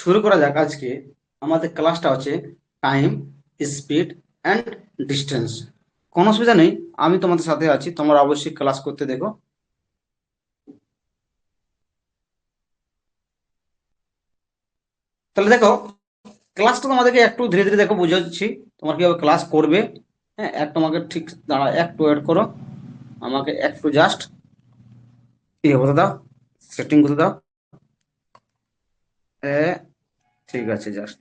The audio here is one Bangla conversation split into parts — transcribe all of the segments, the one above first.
শুরু করা যাক। আজকে আমাদের ক্লাসটা হচ্ছে টাইম, স্পিড অ্যান্ড ডিস্টেন্স। কোনো অসুবিধা নেই, আমি তোমাদের সাথে আছি, তোমরা অবশ্যই ক্লাস করতে দেখো। তাহলে দেখো, ক্লাসটা তোমাদেরকে একটু ধীরে ধীরে দেখো বুঝাচ্ছি তোমার কিভাবে ক্লাস করবে। হ্যাঁ, একটু আমাকে ঠিক দাঁড়া, একটু ওয়েট করো, আমাকে একটু জাস্ট ইয়ে করতে দাও, সেটিং করতে দাও। এ, ঠিক আছে, জাস্ট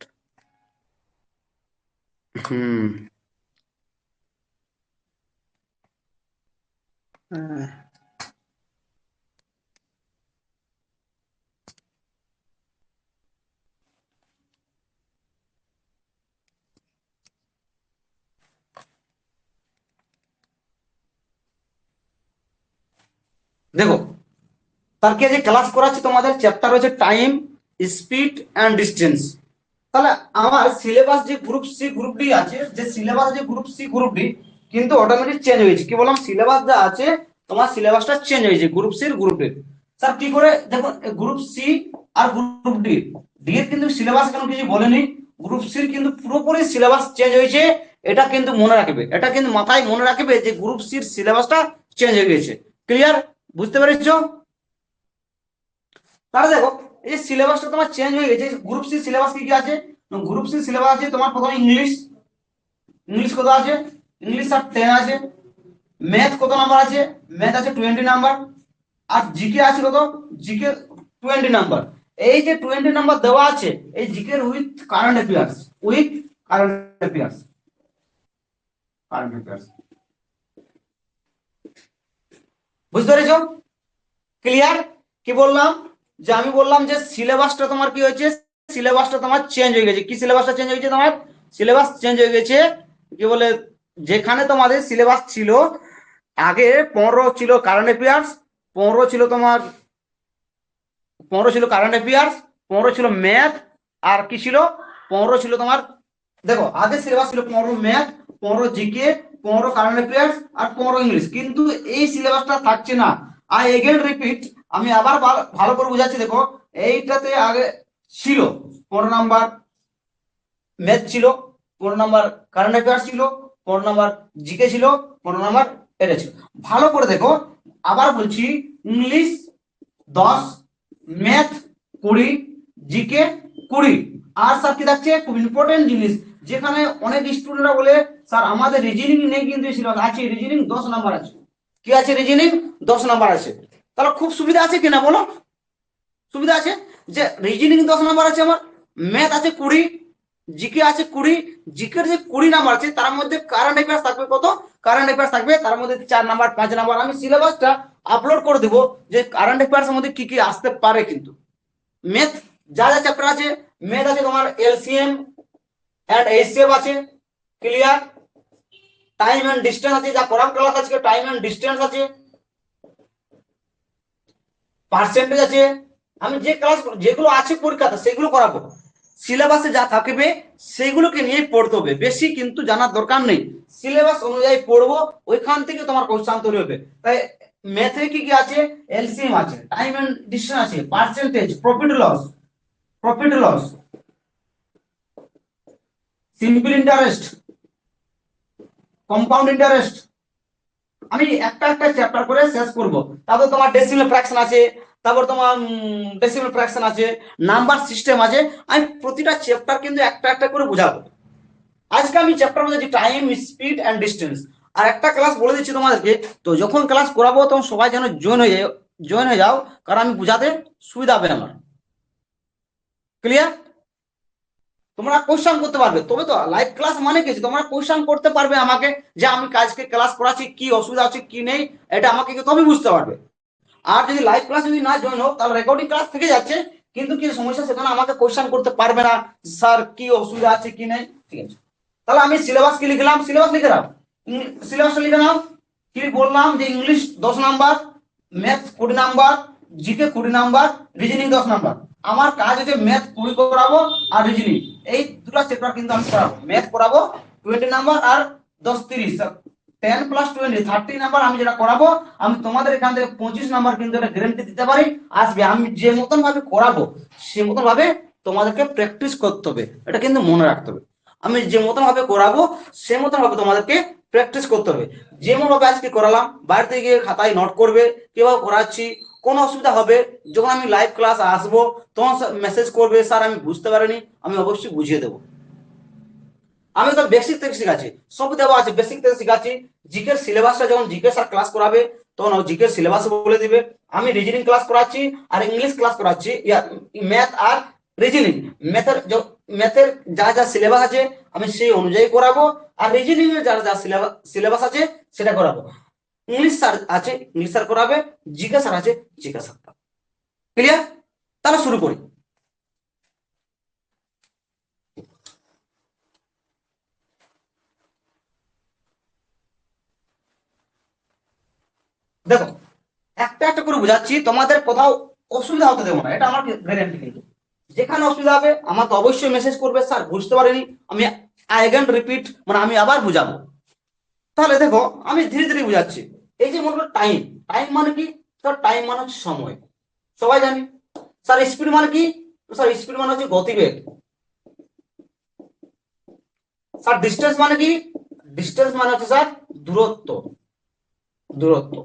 হুম আহ, দেখো, তার কি যে ক্লাস করাচ্ছি তোমাদের চ্যাপ্টার হচ্ছে টাইম, স্পিড অ্যান্ড ডিস্টেন্স। তাহলে আমার সিলেবাস যে গ্রুপ সি গ্রুপ ডি আছে, যে সিলেবাস যে গ্রুপ সি গ্রুপ ডি কিন্তু অটোমেটিক চেঞ্জ হয়েছে। কি বললাম, সিলেবাস যা আছে তোমার সিলেবাসটা চেঞ্জ হয়েছে group C group D. Sir কি করে? দেখুন, গ্রুপ সি আর গ্রুপ ডি, ডি এর কিন্তু সিলেবাস কেন কিছু বলেনি, গ্রুপ সির কিন্তু পুরোপুরি সিলেবাস চেঞ্জ হয়েছে। এটা কিন্তু মনে রাখবে, এটা কিন্তু মাথায় মনে রাখবে যে গ্রুপ সির সিলেবাসটা চেঞ্জ হয়ে গেছে। ক্লিয়ার? বুঝতে পেরেছো? তাহলে দেখো, এই সিলেবাসটা তোমার চেঞ্জ হয়ে গেছে। গ্রুপ সি সিলেবাস কি কি আছে? গ্রুপ সি সিলেবাস আছে তোমার প্রথমে ইংলিশ। ইংলিশ কত আছে? ইংলিশ আর 10 আছে। ম্যাথ কত নাম্বার আছে? ম্যাথ আছে 20 নাম্বার। আর জিকে আছে কত? GK 20 number. এই যে 20 নাম্বার দেওয়া আছে, এই GK with current affairs, with current affairs, current affairs. বুঝতে পেরেছো? ক্লিয়ার? কি বললাম, যে আমি বললাম যে সিলেবাসটা তোমার কি হয়েছে, সিলেবাসটা তোমার চেঞ্জ হয়ে গেছে। কি সিলেবাসটা চেঞ্জ হয়েছে? তোমার সিলেবাস চেঞ্জ হয়ে গেছে। কি বলে, যেখানে তোমাদের সিলেবাস ছিল আগে 15 ছিল কারেন্ট অ্যাফেয়ার্স, 15 ছিল তোমার, 15 ছিল কারেন্ট অ্যাফেয়ার্স, 15 ছিল ম্যাথ, আর কি ছিল, 15 ছিল তোমার, দেখো আগে সিলেবাস ছিল 15 ম্যাথ, 15 জিকে, 15 কারেন্ট অ্যাফেয়ার্স আর 15 ইংলিশ। কিন্তু এই সিলেবাসটা থাকছে না। আই এগেন রিপিট, আমি আবার ভালো করে বুঝাচ্ছি। দেখো, এইটাতে আগে ছিল 15 নাম্বার ম্যাথ ছিল, 15 নাম্বার কারেন্ট অ্যাফেয়ার্স ছিল, 15 নাম্বার জিকে ছিল, 15 নাম্বার এটা ছিল। ভালো করে দেখো, আবার বলছি, ইংলিশ 10, ম্যাথ 20, জিকে 20। আর স্যার কি থাকছে, খুব ইম্পর্টেন্ট জিনিস, যেখানে অনেক স্টুডেন্টরা বলে স্যার আমাদের রিজনিং নেই, কিন্তু সিলেবাস আছে, রিজনিং 10 নাম্বার আছে। কি আছে? রিজনিং 10 নাম্বার আছে। তাহলে খুব সুবিধা আছে কিনা বলো? সুবিধা আছে যে রিজনিং 10 নাম্বার আছে আমার, ম্যাথ আছে 20, জিকে আছে 20। জিকের যে 20 নাম্বার আছে তার মধ্যে কারেন্ট অ্যাফেয়ার্স থাকবে কত? কারেন্ট অ্যাফেয়ার্স থাকবে তার মধ্যে 4 নাম্বার 5 নাম্বার। আমি সিলেবাসটা আপলোড করে দেবো যে কারেন্ট অ্যাফেয়ার্স এর মধ্যে কি কি আসতে পারে। কিন্তু ম্যাথ যা যা চ্যাপ্টার আছে, ম্যাথ আছে তোমার এলসিএম এন্ড এইচসিএফ আছে। ক্লিয়ার? টাইম এন্ড ডিস্টেন্স আছে, যা পড়ার ক্লাস আছে, টাইম এন্ড ডিস্টেন্স আছে, পার্সেন্টেজ আছে। আমি যে ক্লাস যেগুলো আছে পরীক্ষাতে সেগুলো করাবো। সিলেবাসে যা থাকবে সেগুলোকে নিয়ে পড়তে হবে, বেশি কিন্তু জানার দরকার নেই। সিলেবাস অনুযায়ী পড়বো, ওইখান থেকে তোমার কোশ্চেন তৈরি হবে। তাই ম্যাথে কি কি আছে? এলসিএম আছে, টাইম এন্ড ডিস্টেন্স আছে, percentage, profit loss, simple interest, compound interest. আমি একটা একটা চ্যাপ্টার করে শেষ করব। তারপর তোমার ডেসিমাল ফ্র্যাকশন আছে, তারপর তোমার ডেসিমাল ফ্র্যাকশন আছে, নাম্বার সিস্টেম আছে। আমি প্রতিটা চ্যাপ্টার কিন্তু একটা একটা করে বুঝাবো। আজকে আমি চ্যাপ্টার মধ্যে টাইম, স্পিড এন্ড ডিস্টেন্স। আর একটা ক্লাস বলে দিচ্ছি তোমাদেরকে, তো যখন ক্লাস করাবো তখন সবাই যেন জয়েন হয়ে যাও, কারণ আমি বুঝাতে সুবিধা হবে আমার। ক্লিয়ার? তোমরা কোশ্চেন করতে পারবে, তবে তো লাইভ ক্লাস মানে কি, তোমরা কোশ্চেন করতে পারবে আমাকে, যে আমি কাজকে ক্লাস করাচ্ছি, কি অসুবিধা আছে কি নেই, এটা আমাকে তুমি বুঝতে পারবে। আর যদি লাইভ ক্লাস যদি না জয়েন হোক, তাহলে রেকর্ডিং ক্লাস থেকে যাচ্ছে, কিন্তু কি সমস্যা, সেখানে আমাকে কোশ্চেন করতে পারবে না, স্যার কি অসুবিধা আছে কি নেই। ঠিক আছে, তাহলে আমি সিলেবাস কি লিখলাম, সিলেবাস লিখে নাও, সিলেবাসটা লিখে নাও। কি বললাম, যে English 10 number, math 20 number, GK 20 number, reasoning 10 number. আমার কাজ হচ্ছে ম্যাথ 20 করাবো আর রিজনিং, এই দুটো চ্যাপ্টার কিন্তু আমি করাবো। ম্যাথ করাবো 20 নাম্বার, আর 10 30, 10 প্লাস 20 30 নাম্বার আমি যেটা করাবো। আমি তোমাদের এখান থেকে 25 নাম্বার কিন্তু এটা গ্যারান্টি দিতে পারি আসবে। আমি যে মতন ভাবে করাবো সে মতন ভাবে তোমাদেরকে প্র্যাকটিস করতে হবে, এটা কিন্তু মনে রাখতে হবে। আমি যে মতন ভাবে করাবো সে মতন ভাবে তোমাদেরকে প্র্যাকটিস করতে হবে। যেমন ভাবে আজকে করালাম বাড়িতে গিয়ে খাতায় নোট করবে কিভাবে করাচ্ছি। কোনো অসুবিধা হবে যখন আমি লাইভ ক্লাস আসবো তখন মেসেজ করবে, স্যার আমি বুঝতে পারিনি, আমি অবশ্যই বুঝিয়ে দেবো। আমি তো বেসিক থেকে শিখাচ্ছি, সব দেওয়া আছে, বেসিক থেকে শিখাচ্ছি। জিকের সিলেবাসটা যখন জিকে স্যার ক্লাস করাবে তখন জিকের সিলেবাস বলে দিবে। আমি রিজনিং ক্লাস করাচ্ছি আর ইংলিশ ক্লাস করাচ্ছি, ম্যাথ আর রিজনিং। ম্যাথের ম্যাথের যা যা সিলেবাস আছে আমি সেই অনুযায়ী করাবো, আর রিজনিং এর যা যা সিলেবাস আছে সেটা করাবো। ইংলিশ স্যার আছে, ইংলিশ স্যার করাবে। জিকে স্যার আছে, জিকে স্যার। ক্লিয়ার? তাহলে শুরু করি। দেখো, একটা একটা করে বুঝাচ্ছি, তোমাদের কোথাও অসুবিধা হতে দেবো না, এটা আমার গ্যারান্টি। কিন্তু যেখানে অসুবিধা হবে আমাকে অবশ্যই মেসেজ করবে, স্যার বুঝতে পারিনি, আমি অ্যাগেন রিপিট, মানে আমি আবার বুঝাবো। তাহলে দেখো আমি ধীরে ধীরে বুঝাচ্ছি। এই যে মনে করো টাইম, টাইম মানে কি? স্যার টাইম মানে হচ্ছে সময়, সবাই জানি। স্যার স্পিড মানে কি? স্যার স্পিড মানে হচ্ছে গতিবেগ। স্যার ডিস্টেন্স মানে কি? ডিস্টেন্স মানে হচ্ছে স্যার দূরত্ব। দূরত্ব।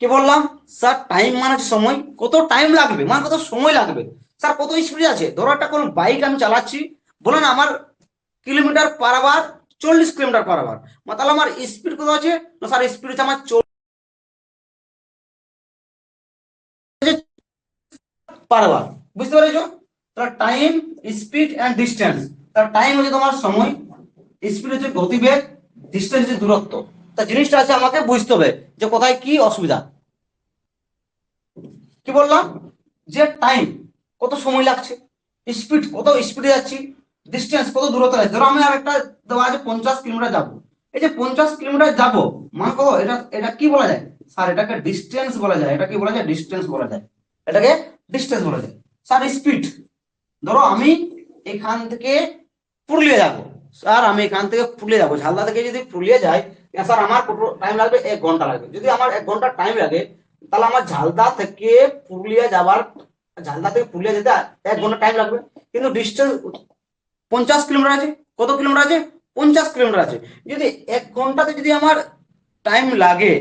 কি বললাম? স্যার টাইম মানে হচ্ছে সময়, কত টাইম লাগবে মানে কত সময় লাগবে। স্যার কত স্পিড আছে, ধরো একটা কোনো বাইক আমি চালাচ্ছি, বলেন আমার kilometre per hour 40 kilometre per hour, তাহলে আমার স্পিড কত আছে? না স্যার স্পিড হচ্ছে আমার 40 পার আওয়ার। বুঝতে পেরেছো? তাহলে টাইম, স্পিড এন্ড ডিস্টেন্স। তার টাইম হচ্ছে তোমার সময়, স্পিড হচ্ছে গতিবেগ, ডিস্টেন্স হচ্ছে দূরত্ব। তা জিনিসটা আছে আমাকে বুঝতে হবে যে কোথায় কি অসুবিধা। কি বললাম? যে টাইম কত সময় লাগছে, স্পিড কত স্পিডে যাচ্ছি, ডিস্টেন্স কত দূরত্ব আছে। ধরো আমি আর একটা দেওয়া আছে 50 কিলোমিটার যাবো। এই যে 50 কিলোমিটার যাবো মানে কত, এটা এটা কি বলা যায়? স্যার এটাকে ডিস্টেন্স বলা যায়। এটা কি বলা যায়? ডিস্টেন্স বলা যায়। এটাকে ডিস্টেন্স বলা যায়। স্যার স্পিড, ধরো আমি এখান থেকে পুরুলিয়া যাবো। স্যার আমি এখান থেকে পুরুলিয়া যাবো, ঝালদা থেকে যদি পুরুলিয়া যাই, স্যার আমার টাইম লাগবে 1 ঘন্টা লাগবে। যদি আমার 1 ঘন্টা টাইম লাগে তাহলে আমার ঝালদা থেকে পুরুলিয়া যাবার, ঝালদা থেকে পুরুলিয়া যেতে 1 ঘন্টা টাইম লাগবে। কিন্তু ডিস্টেন্স 50 কিলোমিটার আছে। কত কিলোমিটার আছে? 50 কিলোমিটার আছে। যদি 1 ঘন্টাতে যদি আমার টাইম লাগে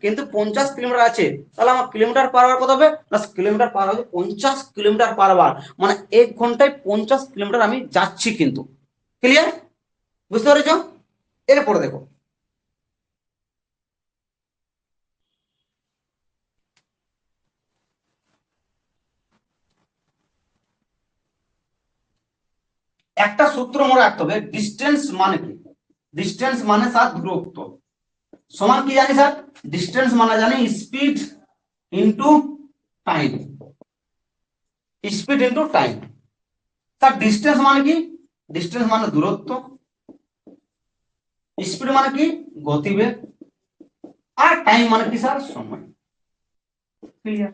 কিন্তু 50 কিলোমিটার আছে, তাহলে আমার কিলোমিটার পার আওয়ার কত হবে? না কিলোমিটার পার হবে 50 কিলোমিটার পার আওয়ার, মানে 1 ঘন্টায় 50 কিলোমিটার আমি যাচ্ছি কিন্তু। ক্লিয়ার? বুঝতে পেরেছো? এরপরে দেখো, একটা সূত্র মনে রাখতে হবে। ডিস্টেন্স মানে কি? ডিস্টেন্স মানে স্যার দূরত্ব, সমান কি জানি স্যার? ডিস্টেন্স মানে জানি speed into time. Speed into time. Sir distance মানে কি? ডিস্টেন্স মানে দূরত্ব, স্পিড মানে কি? গতিবেগ, আর টাইম মানে কি স্যার? সময়। ক্লিয়ার?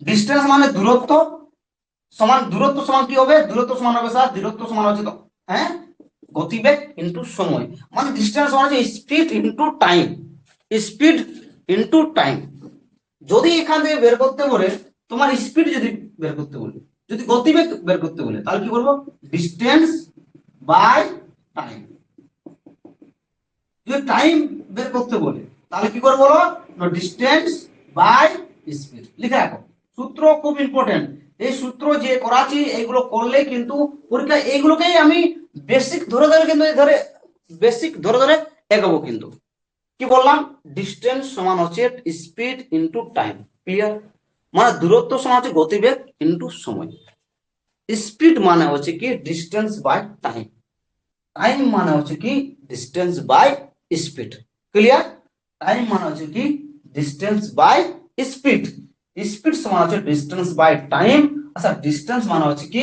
ডিস্টেন্স মানে দূরত্ব, সমান দূরত্ব সমান কি হবে? দূরত্ব সমান হবে স্যার, দূরত্ব সমান হচ্ছে তো হ্যাঁ গতিবেগ ইনটু সময়। মানে ডিস্টেন্স সমান হচ্ছে speed into time. Speed into time. যদি এখান থেকে বের করতে বলে, তোমার স্পিড যদি বের করতে বলে, যদি গতিবেগ বের করতে বলে, তাহলে কি করবো? Distance by time. যদি টাইম বের করতে বলে তাহলে কি করবো বলো? Distance by speed. লিখে রাখো, সূত্র খুব ইম্পর্টেন্ট। এই সূত্র যে করাচ্ছি এইগুলো করলে কিন্তু পরীক্ষা এইগুলোকেই আমি বেসিক ধরে ধরে কিন্তু ধরে বেসিক ধরে ধরে এগোবো কিন্তু। কি বললাম? ডিস্টেন্স সমান হচ্ছে স্পিড ইনটু টাইম। ক্লিয়ার? মানে দূরত্ব সমান হচ্ছে গতিবেগ ইনটু সময়। স্পিড মানে হচ্ছে কি ডিস্টেন্স বাই টাইম। টাইম মানে হচ্ছে কি distance by speed. Clear? Time মানে হচ্ছে কি ডিস্টেন্স বাই স্পিড। স্পিড সমান হচ্ছে ডিস্টেন্স বাই টাইম। আচ্ছা ডিস্টেন্স মানে হচ্ছে কি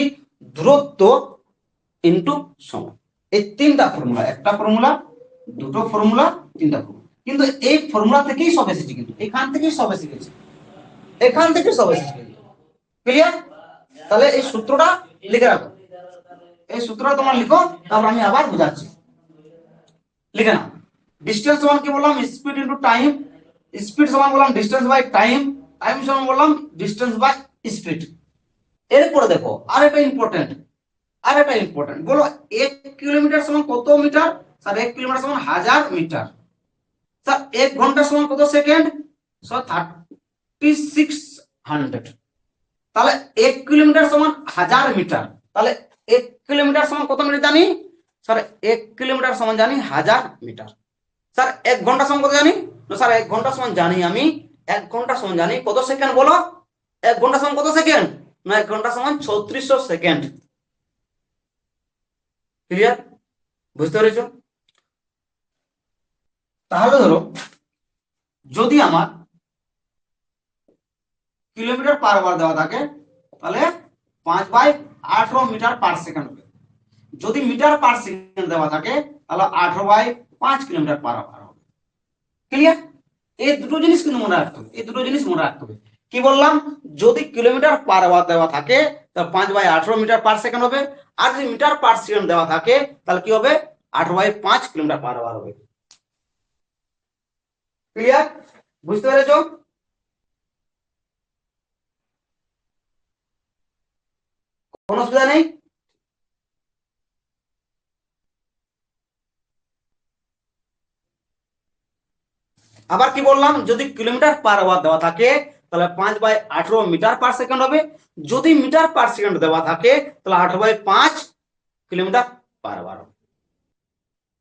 দূরত্ব ইনটু সময়। এই তিনটা ফর্মুলা, একটা ফর্মুলা, দুটো ফর্মুলা, তিনটা ফর্মুলা। কিন্তু এই ফর্মুলা থেকেই সব এসেছে, কিন্তু এখান থেকেই সব এসে গেছে, এখান থেকে সব এসেছে। ক্লিয়ার? তাহলে এই সূত্রটা লিখে রাখো, এই সূত্রটা তোমার লিখো, তারপর আমি আবার বুঝাচ্ছি। লিখে নাও। ডিস্টেন্স সমান কি বললাম? Speed into time. স্পিড সমান বললাম ডিস্টেন্স বাই টাইম। টাইম সমান বললাম ডিস্টেন্স বাই স্পিড। এরপরে দেখো আরেকটা ইম্পর্টেন্ট বলো 1 কিলোমিটার সমান কত মিটার? স্যার 1 কিলোমিটার সমান 1000 মিটার। স্যার 1 ঘন্টা সমান কত সেকেন্ড? স্যার 3600। তাহলে 1 কিলোমিটার সমান 1000 মিটার। তাহলে 1 কিলোমিটার সমান কত মিটার জানি? স্যার 1 কিলোমিটার সমান জানি 1000 মিটার। স্যার 1 ঘন্টা সমান কত জানি? স্যার 1 ঘন্টা সমান জানি আমি, 1 ঘন্টা সমান জানি কত সেকেন্ড বলো? 1 ঘন্টা সমান কত সেকেন্ড? না 1 ঘন্টা সমান 3600 সেকেন্ড। ক্লিয়ার? বুঝতে পেরেছো? তাহলে ধরো যদি আমার কিলোমিটার পার আওয়ার দেওয়া থাকে তাহলে 5/18 মিটার/সেকেন্ড হবে। যদি মিটার পার সেকেন্ড দেওয়া থাকে তাহলে 18/5 কিলোমিটার পার আওয়ার হবে। ক্লিয়ার? এই দুটো জিনিস কিন্তু মনে রাখতে হবে, এই দুটো জিনিস মনে রাখতে হবে। কি বললাম? যদি কিলোমিটার পার আওয়ার দেওয়া থাকে তাহলে 5/18 মিটার/সেকেন্ড হবে, আর যদি মিটার পার সেকেন্ড দেওয়া থাকে তাহলে কি হবে? 18/5 কিলোমিটার পার আওয়ার হবে। ক্লিয়ার? বুঝতে পেরেছো? কোনো অসুবিধা নেই? আবার কি বললাম? যদি কিলোমিটার পার আওয়ার দেওয়া থাকে তাহলে 5/18 মিটার/সেকেন্ড হবে, যদি মিটার পার সেকেন্ড দেওয়া থাকে তাহলে 8/5 কিলোমিটার পার আওয়ার হবে।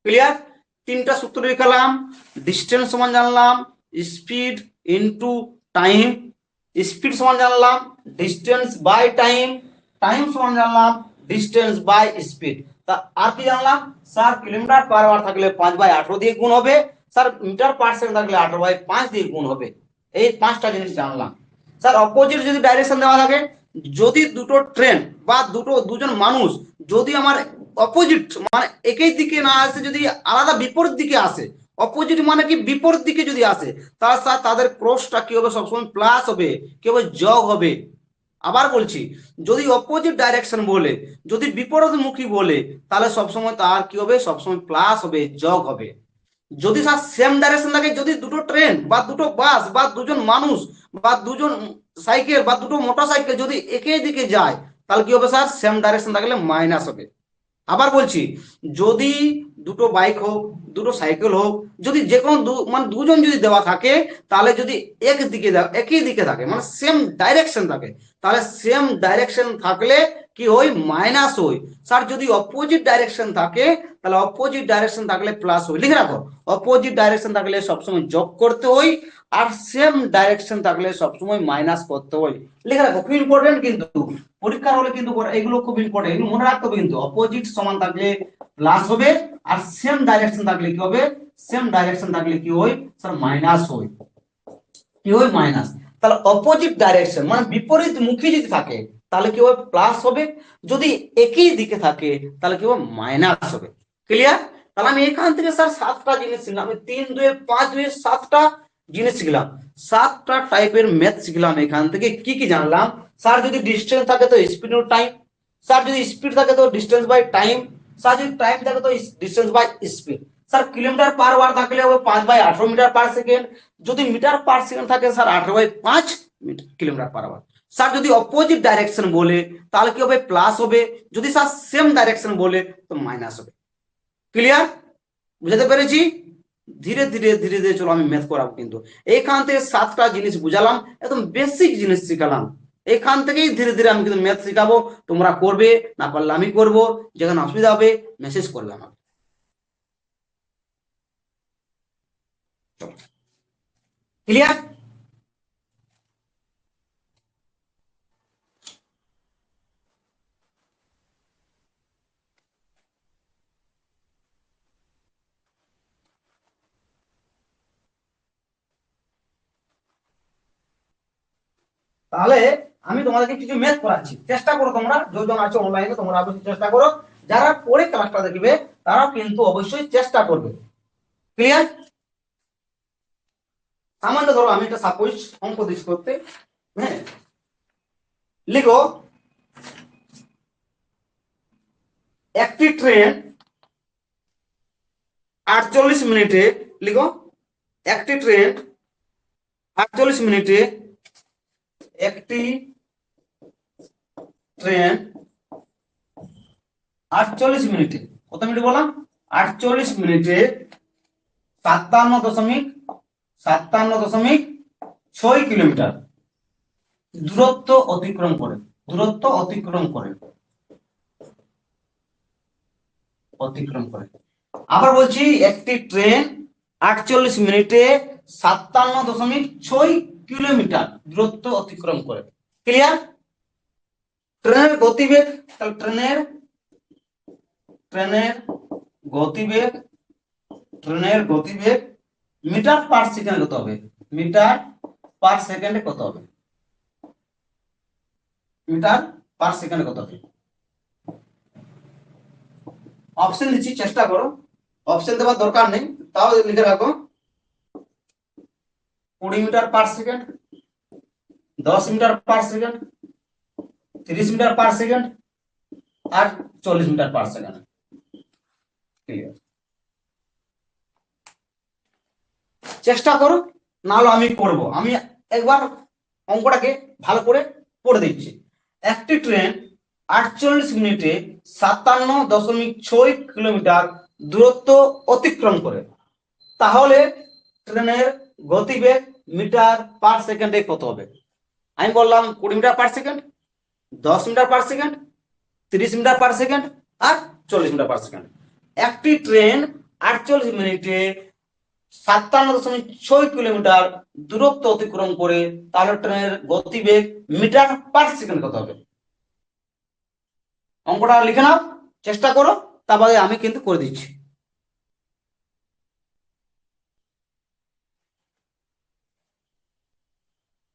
ক্লিয়ার? তিনটা সূত্র লিখলাম, ডিস্টেন্স সমান জানলাম স্পিড ইনটু টাইম, স্পিড সমান জানলাম ডিস্টেন্স বাই টাইম, টাইম সমান জানলাম ডিস্টেন্স বাই স্পিড। তা আর কি জানলাম? স্যার কিলোমিটার পার আওয়ার থাকলে 5/18 দিয়ে গুণ হবে, স্যার মিটার পার সেকেন্ড থাকলে 18/5 দিয়ে গুণ হবে। এই পাঁচটা জিনিস জানলাম। স্যার অপোজিট যদি ডাইরেকশন দেওয়া থাকে, যদি দুটো ট্রেন বা দুজন মানুষ যদি আমার অপোজিট মানে একই দিকে না আসে, যদি আলাদা বিপরীত দিকে আসে, অপোজিট মানে কি বিপরীত দিকে যদি আসে, তার সাথে তাদের ক্রসটা কি হবে? সবসময় প্লাস হবে, কি হবে? যোগ হবে। আবার বলছি, যদি অপোজিট ডাইরেকশন বলে, যদি বিপরীতমুখী বলে, তাহলে সবসময় তার কি হবে? সবসময় প্লাস হবে, যোগ হবে। যদি স্যার সেম ডাইরেকশন থাকে, যদি দুটো ট্রেন বা দুটো বাস বা দুজন মানুষ বা দুজন সাইকেল বা দুটো মোটরসাইকেল যদি একই দিকে যায়, তাহলে কি হবে স্যার? সেম ডাইরেকশন থাকলে মাইনাস হবে। আবার বলছি, যদি দুটো বাইক হোক, দুটো সাইকেল হোক, যদি যে কোনো মানে দুজন যদি দেওয়া থাকে, তাহলে যদি একই দিকে থাকে মানে সেম ডাইরেকশন থাকে, তাহলে সেম ডাইরেকশন থাকলে কি হয়? মাইনাস হয়। স্যার যদি অপোজিট ডাইরেকশন থাকে তাহলে অপোজিট ডাইরেকশন থাকলে প্লাস হয়। লিখে রাখো, অপোজিট ডাইরেকশন থাকলে সবসময় যোগ করতে হয়, আর সেম ডাইরেকশন থাকলে সবসময় মাইনাস করতে হয়। লিখে রাখো, খুব ইম্পর্টেন্ট কিন্তু পরীক্ষার হলে কিন্তু এগুলো খুব ইম্পর্টেন্ট, এগুলো মনে রাখতে হবে। কিন্তু অপোজিট সমান থাকলে প্লাস হবে, আর সেম ডাইরেকশন থাকলে কি হবে? সেম ডাইরেকশন থাকলে কি হয়? স্যার মাইনাস হয়। কি হয়? মাইনাস। তাহলে অপোজিট ডাইরেকশন মানে বিপরীত মুখী যদি থাকে তাহলে কি হবে? প্লাস হবে। যদি একই দিকে থাকে তাহলে কি হবে? মাইনাস হবে। ক্লিয়ার? তাহলে আমি এখান থেকে স্যার 7টা জিনিস শিখলাম, আমি 3 2 5 2 7টা জিনিস শিখলাম, 7টা টাইপের ম্যাথ শিখলাম। এখান থেকে কি কি জানলাম? স্যার যদি ডিস্টেন্স থাকে তো স্পিড ও টাইম, স্যার যদি স্পিড থাকে তো ডিস্টেন্স বাই টাইম, স্যার যদি টাইম থাকে তো distance by speed, sir kilometre per hour থাকলে হবে 5/18 মিটার/সেকেন্ড, যদি মিটার পার সেকেন্ড থাকে sir 18/5 kilometre per hour. Sir যদি অপোজিট ডাইরেকশন বলে তাহলে কি হবে? প্লাস হবে, যদি স্যার সেম ডাইরেকশন বলে তো মাইনাস হবে। ক্লিয়ার? বুঝাতে পেরেছি? ধীরে ধীরে ধীরে ধীরে চলো আমি ম্যাথ করাবো। কিন্তু এইখান থেকে 7টা জিনিস বুঝালাম, একদম বেসিক জিনিস শিখালাম। এখান থেকেই ধীরে ধীরে আমি কিন্তু ম্যাথ শিখাবো, তোমরা করবে, না পারলে আমি করব। যেখানে অসুবিধা হবে মেসেজ করবে আমাকে। ক্লিয়ার? তাহলে আমি তোমাদেরকে কিছু ম্যাথ করাচ্ছি, চেষ্টা করো তোমরা যতজন আছো অনলাইনে, তোমরা অবশ্যই চেষ্টা করো। যারা পরে ক্লাসটা দেখবে তারাও কিন্তু অবশ্যই চেষ্টা করবে। ক্লিয়ার? সামান্য ধরো আমি একটা সাপোজ অঙ্ক দিচ্ছি করতে। হ্যাঁ, লিখো একটি ট্রেন 48 মিনিটে, লিখো একটি ট্রেন 48 মিনিটে একটি ট্রেন 48 মিনিটে, কত মিনিট বললাম 48 মিনিটে 57.57.6 কিলোমিটার দূরত্ব অতিক্রম করে, দূরত্ব অতিক্রম করে, অতিক্রম করে। আবার বলছি একটি ট্রেন 48 মিনিটে 57.6 কিলোমিটার দূরত্ব অতিক্রম করে। ক্লিয়ার? ট্রেনের গতিবেগ, তাহলে ট্রেনের গতিবেগ, ট্রেনের গতিবেগ মিটার পার সেকেন্ড কত হবে? মিটার পার সেকেন্ডে কত হবে? মিটার পার সেকেন্ডে কত হবে? অপশন দিচ্ছি, চেষ্টা করো। অপশন দেওয়ার দরকার নেই, তাও লিখে রাখো। 20 metre per second, 10 metre per second, 30 metre per second আর 40 মিটার পার সেকেন্ড। ক্লিয়ার? চেষ্টা করো, নাহলে আমি করব। আমি একবার অঙ্কটাকে ভালো করে পড়ে দিচ্ছি। একটি ট্রেন 48 মিনিটে 57.6 কিলোমিটার দূরত্ব অতিক্রম করে, তাহলে ট্রেনের গতিবেগ মিটার পার সেকেন্ডে কত হবে? আমি বললাম 20 metre per second, 10 metre per second, 30 metre per second আর 40 মিটার পার সেকেন্ড। একটি ট্রেন 48 মিনিটে 57.6 কিলোমিটার দূরত্ব অতিক্রম করে, তাহলে ট্রেনের গতিবেগ মিটার পার সেকেন্ড কত হবে? অঙ্কটা লিখে নাও, চেষ্টা করো, তারপরে আমি কিন্তু করে দিচ্ছি।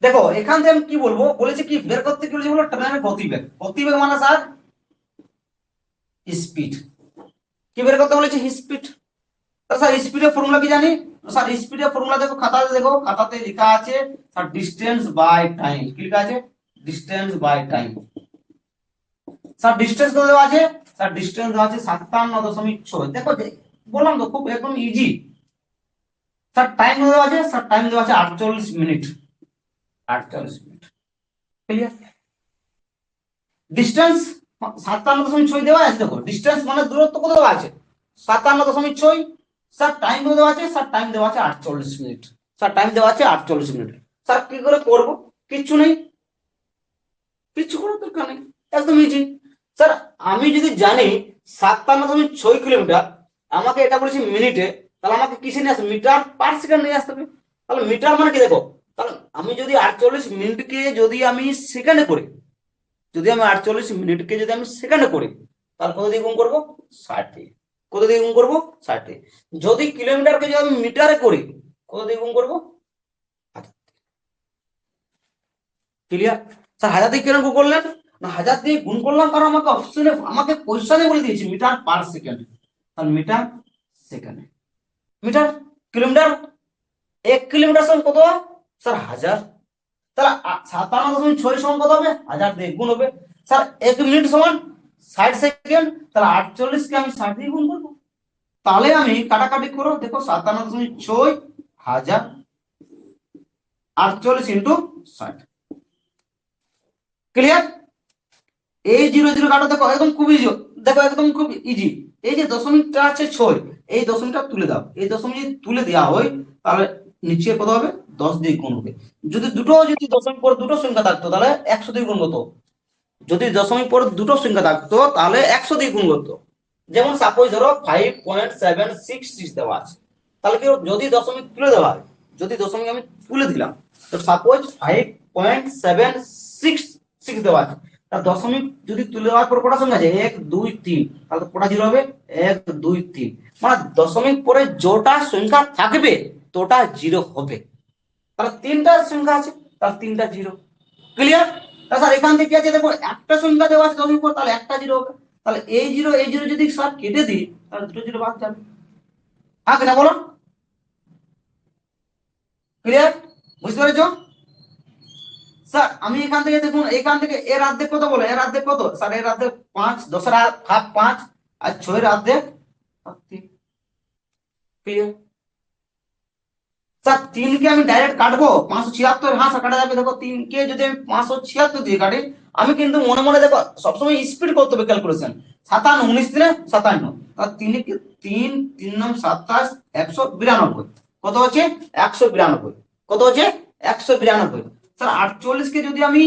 দেখো এখান থেকে আমি কি বলবো, বলেছে কি বের করতে, কি বলেছে বলো, ট্রেনের গতিবেগ। গতিবেগ মানে স্যার স্পিড। কি বের করতে বলেছে? স্পিড। স্যার স্পিডের ফর্মুলা কি জানি? স্যার স্পিডের ফর্মুলা দেখো, খাতাতে দেখো, খাতাতে লেখা আছে স্যার ডিসটেন্স বাই টাইম। কি লেখা আছে? Distance by time. Sir distance কত দেওয়া আছে? স্যার ডিসটেন্স দেওয়া আছে 57.6। দেখো বললাম তো খুব একদম ইজি। স্যার টাইম দেওয়া আছে, স্যার টাইম দেওয়া আছে 48 মিনিট, 48 মিনিট। ক্লিয়ার? ডিসটেন্স 57.6 দেওয়া আছে। দেখো ডিসটেন্স মানে দূরত্ব কত দেওয়া আছে? 57.6। স্যার টাইম দেওয়া আছে, স্যার টাইম দেওয়া আছে 48 মিনিট। স্যার টাইম দেওয়া আছে 48 মিনিট। স্যার কি করে করব? কিচ্ছু নেই, কিচ্ছু করার দরকার নেই, একদম ইজি। স্যার আমি যদি জানি 57.6 কিলোমিটার, আমাকে এটা বলেছি মিনিটে, তাহলে আমাকে কিসে নিয়ে আসবে? মিটার পার সেকেন্ড নিয়ে আসতে হবে। তাহলে মিটার মানে কি দেখো, তাহলে আমি যদি 48 মিনিটকে যদি আমি সেকেন্ডে করি, যদি আমি 48 মিনিটকে যদি আমি সেকেন্ডে করি, তাহলে কত দিয়ে গুণ করবো? 60 দিয়ে। কত দিয়ে গুণ করবো? 60 দিয়ে। যদি কিলোমিটারকে যদি আমি মিটারে করি, কত দিয়ে গুণ করবো? ক্লিয়ার? স্যার 1000 দিয়ে কেন গুণ করলেন? না 1000 দিয়ে গুণ করলাম কারণ আমাকে অপশনে, আমাকে কোশ্চেনে বলে দিয়েছে মিটার পার সেকেন্ড। তাহলে মিটার সেকেন্ডে। মিটার, কিলোমিটার, 1 কিলোমিটার সমান কত? স্যার 1000। তাহলে 57.6 সমান কত হবে? 1000 দিয়ে গুণ হবে। স্যার 1 মিনিট সমান 60 সেকেন্ড, তাহলে 48 কে আমি 60 দিয়ে গুণ করবো। তাহলে আমি কাটাকাটি করো, দেখো 57.6 1000 48 ইন্টু 60। ক্লিয়ার? এই 0 0 কাটো, দেখো একদম খুব ইজি। দেখো একদম খুব ইজি। এই যে দশমিকটা আছে 6, এই দশমিকটা তুলে দাও। এই দশমিক যদি তুলে দেওয়া হয়, তাহলে নিচে কত হবে? 10 দিয়ে গুণ হবে। যদি দশমিক পরে দুটো সংখ্যা থাকতো, তাহলে 100 দিয়ে গুণ হতো। যদি দশমিক পরে দুটো সংখ্যা থাকতো, তাহলে 100 দিয়ে গুণ করতো। যেমন সাপোজ ধরো 5.766 দেওয়া আছে, তাহলে কি যদি দশমিক তুলে দেওয়া হয়, যদি দশমিক আমি তুলে দিলাম, তো সাপোজ 5.766 দেওয়া আছে, তার দশমিক যদি তুলে দেওয়ার পর কটা সংখ্যা আছে? 1 2 3, তাহলে কটা জিরো হবে? 1 2 3। মানে দশমিক পরে যটা সংখ্যা থাকবে তোটা জিরো হবে। তাহলে তিনটা সংখ্যা আছে, তাহলে তিনটা জিরো। ক্লিয়ার? স্যার এখান থেকে আছে দেখো একটা সংখ্যা দেওয়া আছে দশমিক পর, তাহলে একটা জিরো হবে। তাহলে এই জিরো যদি স্যার কেটে দিই, তাহলে দুটো জিরো বাদ যাবে। হ্যাঁ কিনা বলো? ক্লিয়ার? বুঝতে পেরেছো? স্যার আমি এখান থেকে দেখুন, এখান থেকে এর অর্ধেক কত বলে? এর অর্ধেক কত? স্যার এর অর্ধেক 5, 10 এর হাফ 5 আর 6 এর অর্ধেক 3। ক্লিয়ার? স্যার 3 কে আমি ডাইরেক্ট কাটবো 576, হ্যাঁ স্যার কাটা যাবে। দেখো 3 কে যদি আমি 576 দিয়ে কাটি, আমি কিন্তু মনে মনে দেখো সবসময় স্পিড করতে হবে ক্যালকুলেশন। 57, 19 দিনে 57, আর 3 7 কত হচ্ছে 192। কত হচ্ছে 192। স্যার 48 কে যদি আমি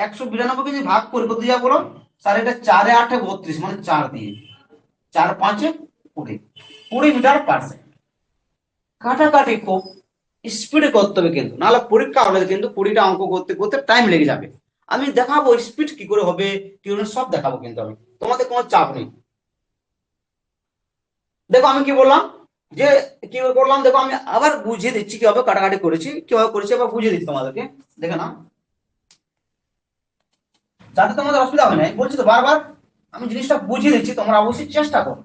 192 কে যদি ভাগ করি কত যা বলো স্যার, এটা 4 এ 8 32, মানে 4 দিয়ে 4 5 20, 20 মিটার পার সেকেন্ড। কাটাকাটি খুব স্পিডে করতে হবে কিন্তু, নাহলে পরীক্ষা হলে কিন্তু 20টা অঙ্ক করতে করতে টাইম লেগে যাবে। আমি দেখাবো স্পিড কি করে হবে, কি করে সব দেখাবো, কিন্তু আমি তোমাদের কোনো চাপ নেই। দেখো আমি কি বললাম, যে কি করলাম দেখো, আমি আবার বুঝিয়ে দিচ্ছি কিভাবে কাটাকাটি করেছি, কিভাবে করেছি আবার বুঝিয়ে দিচ্ছি তোমাদেরকে। দেখে না, যাতে তোমাদের অসুবিধা হয় না, বলছি তো বারবার, আমি জিনিসটা বুঝিয়ে দিচ্ছি, তোমরা অবশ্যই চেষ্টা করো।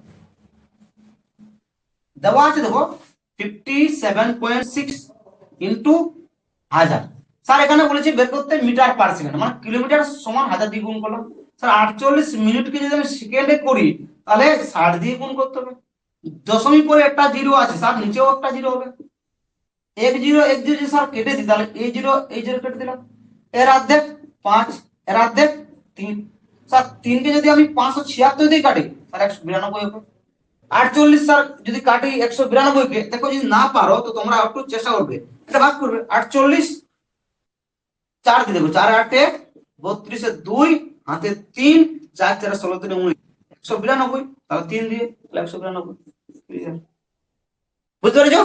দেওয়া আছে দেখো 57.6 ইন্টু 1000। স্যার এখানে বলেছি বের করতে মিটার পার সেকেন্ড, মানে কিলোমিটার সমান 1000 দিয়ে গুণ করলাম। স্যার 48 মিনিটকে যদি আমি সেকেন্ডে করি, তাহলে 60 দিয়ে গুণ করতে হবে। দশমিক পরে একটা জিরো আছে স্যার, নিচেও একটা জিরো হবে। এক জিরো এক জিরো স্যার কেটে দিই, তাহলে এই জিরো কেটে দিলাম। এর অর্ধেক 5, এর অর্ধেক 3। স্যার 3 কে যদি আমি 576 দিয়ে কাটি, স্যার 192 হবে। 48 স্যার যদি কাটি 192 কে, দেখো যদি না পারো তো তোমরা একটু চেষ্টা করবে, এটা ভাগ করবে। 48 4 দিয়ে দেবো, 4 8 32 এ 2 হাতে 3, 4 4 16 3 19, 192, তাহলে 3 দিয়ে 192। বুঝতে পেরেছো?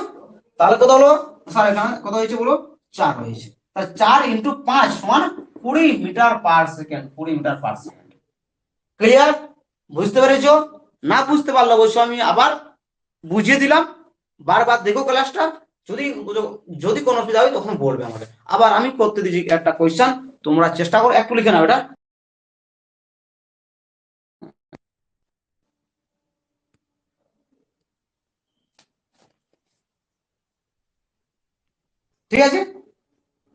তাহলে কত হলো স্যার, এখানে কত হয়েছে বলো, 4 হয়েছে। তাহলে 4 ইন্টু 5 সমান 20 metre per second, 20 metre per second. Clear? বুঝতে পেরেছো? না বুঝতে পারলে অবশ্যই আমি আবার বুঝিয়ে দিলাম, বারবার দেখো ক্লাসটা। যদি যদি কোনো অসুবিধা হয় তখন বলবে আমাদের। আবার আমি করতে দিচ্ছি একটা কোয়েশ্চেন, তোমরা চেষ্টা করো একটু লিখে নাও এটা। ঠিক আছে,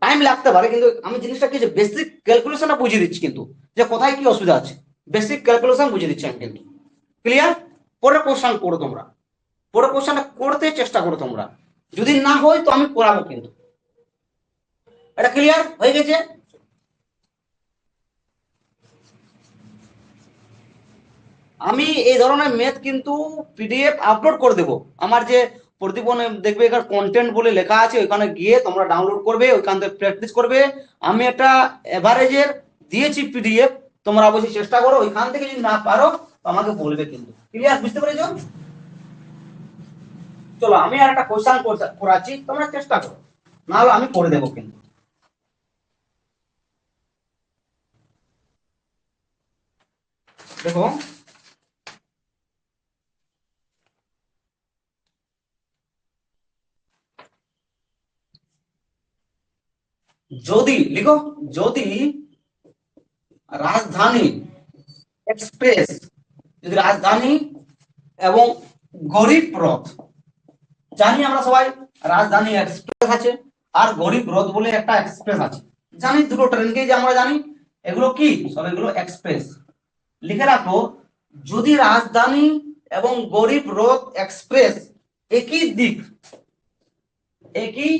টাইম লাগতে পারে, কিন্তু আমি জিনিসটা কি, বেসিক ক্যালকুলেশনটা বুঝিয়ে দিচ্ছি কিন্তু, যে কোথায় কি অসুবিধা আছে, বেসিক ক্যালকুলেশন বুঝিয়ে দিচ্ছি আমি কিন্তু। ক্লিয়ার? পরের কোশ্চেন করো তোমরা, পরের কোশ্চেনটা করতে চেষ্টা করো তোমরা, যদি না হয় তো আমি করাবো কিন্তু। এটা ক্লিয়ার হয়ে গেছে? আমি এই ধরনের ম্যাথ কিন্তু পিডিএফ আপলোড করে দেবো। আমার যে প্রদীপনে দেখবে এখানে কন্টেন্ট বলে লেখা আছে, ওইখানে গিয়ে তোমরা ডাউনলোড করবে, ওইখান থেকে প্র্যাকটিস করবে। আমি একটা এভারেজের দিয়েছি পিডিএফ, তোমরা অবশ্যই চেষ্টা করো, ওইখান থেকে যদি না পারো তো আমাকে বলবে কিন্তু। ক্লিয়ার? বুঝতে পেরেছো? চলো আমি আর একটা কোশ্চেন করাচ্ছি, তোমরা চেষ্টা করো, না হলে আমি করে দেবো কিন্তু। দেখো, যদি লিখো, যদি রাজধানী এক্সপ্রেস, যদি রাজধানী এবং গরিব রথ, জানি আমরা সবাই রাজধানী এক্সপ্রেস আছে আর গরিব রথ বলে একটা এক্সপ্রেস আছে, জানি দুটো ট্রেনকে যে আমরা জানি, এগুলো কি সব, এগুলো এক্সপ্রেস। লিখে রাখো, যদি রাজধানী এবং গরিব রথ এক্সপ্রেস একই দিক, একই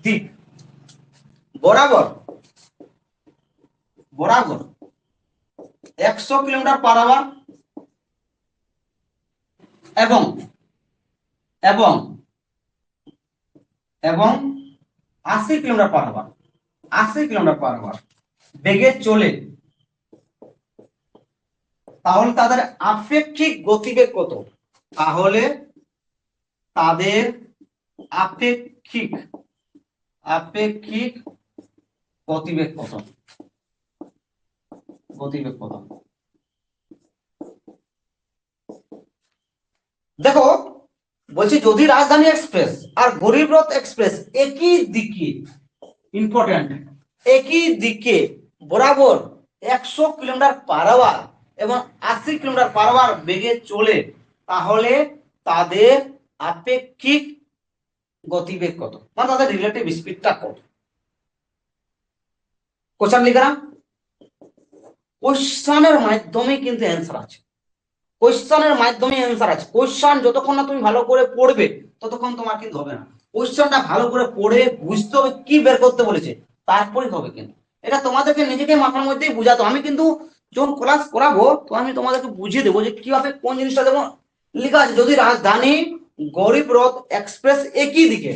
দিক বরাবর, বরাবর 100 কিলোমিটার পার আওয়ার এবং এবং এবং 80 kilometre per hour, 80 kilometre per hour বেগে চলে, তাহলে তাদের আপেক্ষিক গতিবেগ কত? তাহলে তাদের আপেক্ষিক আপেক্ষিক গতিবেগ কত? গতিবেগ কত? দেখো বলছি, যদি রাজধানী এক্সপ্রেস আর গরিব রথ এক্সপ্রেস একই দিকে, ইম্পর্টেন্ট, একই দিকে বরাবর 100 কিলোমিটার পার আওয়ার এবং 80 কিলোমিটার পার আওয়ার বেগে চলে, তাহলে তাদের আপেক্ষিক গতিবেগ কত, মানে তাদের রিলেটিভ স্পিডটা কত? কোশ্চেন লিখে না, কোশ্চেনের মাধ্যমে কিন্তু অ্যান্সার আছে, কোশ্চেনের মাধ্যমে অ্যান্সার আছে। কোশ্চেন যতক্ষণ না তুমি ভালো করে পড়বে ততক্ষণ তোমার কিন্তু হবে না। কোশ্চেনটা ভালো করে পড়ে বুঝতে হবে কি বের করতে বলেছে, তারপরেই হবে। কিন্তু এটা তোমাদেরকে নিজেকে মাথার মধ্যেই বুঝাতো। আমি কিন্তু যখন ক্লাস করাবো তো আমি তোমাদেরকে বুঝিয়ে দেবো যে কিভাবে কোন জিনিসটা দেবো। লেখা আছে যদি রাজধানী গরিব রথ এক্সপ্রেস একই দিকে,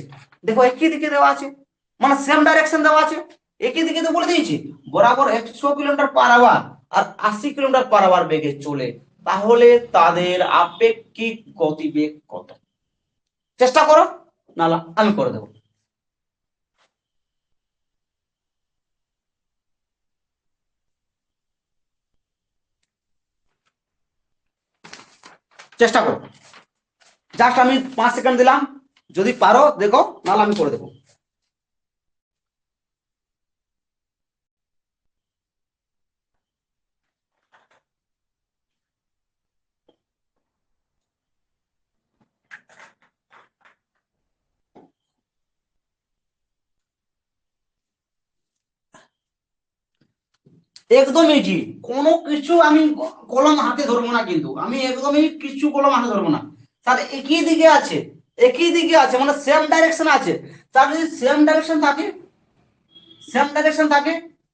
দেখো একই দিকে দেওয়া আছে, মানে সেম ডাইরেকশন দেওয়া আছে, একই দিকে তো বলে দিয়েছি বরাবর 100 কিলোমিটার পার আওয়ার আর 80 কিলোমিটার পার আওয়ার বেগে চলে, তাহলে তাদের আপেক্ষিক গতিবেগ কত? চেষ্টা করো, নালা আমি করে দেবো। চেষ্টা করো, জাস্ট আমি 5 সেকেন্ড দিলাম, যদি পারো দেখো, নাহলে আমি করে দেবো। একদম ইজি, কোনো কিছু আমি কলম হাতে ধরবো না, কিন্তু আমি একদমই কিছু কলম হাতে ধরবো না। তার একই দিকে আছে, একই দিকে আছে মানে সেম ডাইরেকশন আছে। তার যদি সেম ডাইরেকশন থাকে, সেম ডাইরেকশন থাকে